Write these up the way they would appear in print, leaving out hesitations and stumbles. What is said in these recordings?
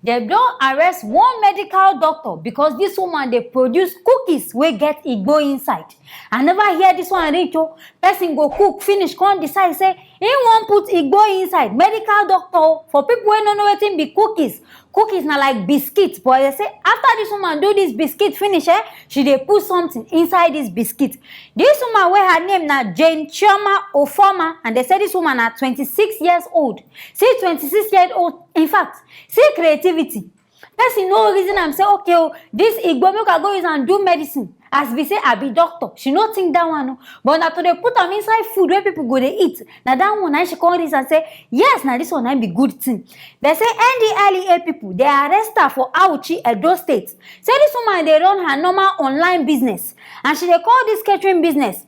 They don't arrest one medical doctor because this woman they produce cookies wey get igbo inside. I never hear this one reach o. Person go cook finish come decide say he wan put igbo inside. Medical doctor for people wey no know wetin be cookies. Cookies na like biscuits, but they say after this woman do this biscuit finish, she dey put something inside this biscuit. This woman wey her name na Chioma Ofoma, and they say this woman na 26 years old. See 26 years old, in fact, see creativity. Person no reason am say okay oh, this igbo make I go use and do medicine. As we say I be doctor, she no think that one no. But na to dey put am inside food where people go dey eat. Na that one na she come reason and say yes, na this one na be good thing. They say NDLEA people they arrest her for Auchi, Edo State. Say this woman dey run her normal online business and she dey call this catering business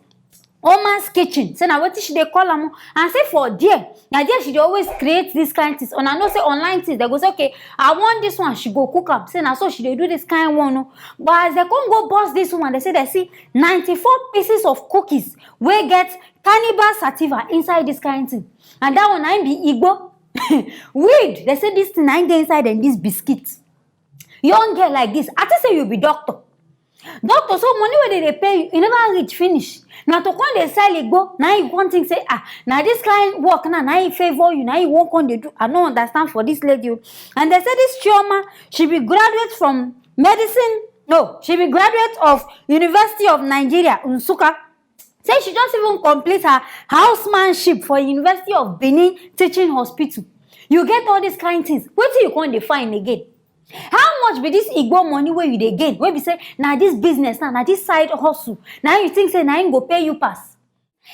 Oma's Kitchen. Say na wetin she dey call am, and say for there, na there she dey always create this kind things. Una know say online things, they go say okay, I want this one, she go cook am. Say na so she dey do this kind one no. But as they come go bust this woman, they say they see 94 pieces of cookies wey get cannibal sativa inside this kind thing, and that one na be igbo. Weird. They say this thing na dey inside and this biscuits. Young girl like this, I think say you be doctor. Doctor, so money wey they pay you never reach finish. Now to come dey sell igbo, now you want think say now this kind work now you favor you, now you won't come dey do. I don't understand for this lady. And they say this Chioma, she be graduate from medicine. No, she be graduate of University of Nigeria, Nsukka. Say she just even complete her housemanship for University of Benin Teaching Hospital. You get all these kind things. What till you can't define again? How much be this igbo money where you dey gain? Where be say now this business now this side hustle. Now you think say now him go pay you pass.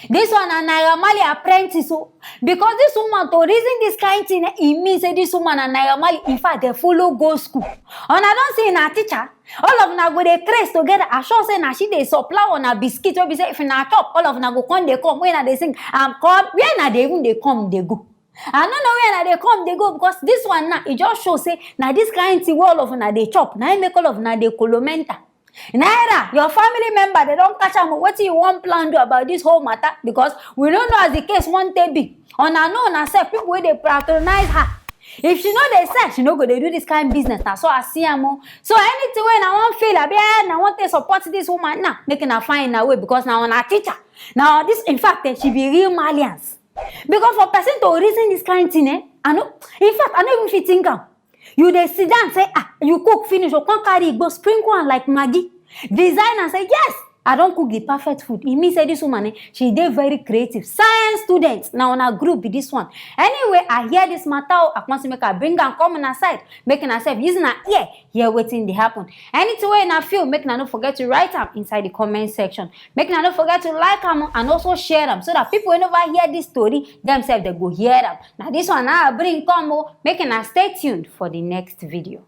This one na Naira Marley apprentice so because this woman to reason this kind thing it means say this woman and Naira Marley in fact they follow go school. And I don't see na teacher. All of them go dey trace together. I sure say na she dey supply on a biscuit. Where be say if na chop all of them go come they come. When na they sing come where na they even they come they go. I don't know where they come, they go because this one now it just shows say now this kind of thing all of na they chop. Now make all of na they colomenta. Naira, your family member they don't catch them. What you want plan do about this whole matter? Because we don't know as the case one day be. On a know na say people where they patronize her. If she know they say she know go they do this kind of business now. So I see her more. So anything when I want feel I want to support this woman now, making her find a way because now on a teacher. Now this in fact she be real Malians. Because for person to reason this kind of thing, I know. In fact, I don't even fit think am. You dey sit down say you cook finish, you can't carry it, go sprinkle on like Maggie. Design and say yes, I don't cook the perfect food. It means say this woman, she dey very creative. Science students now on a group be this one. Anyway, I hear this matter. I want to make her bring and come on her side, making herself using her ear, here waiting to happen. Anything way in a feel, make her not forget to write them inside the comment section. Make her not forget to like them and also share them so that people whenever hear this story, themselves they go hear them. Now this one I bring come, making her stay tuned for the next video.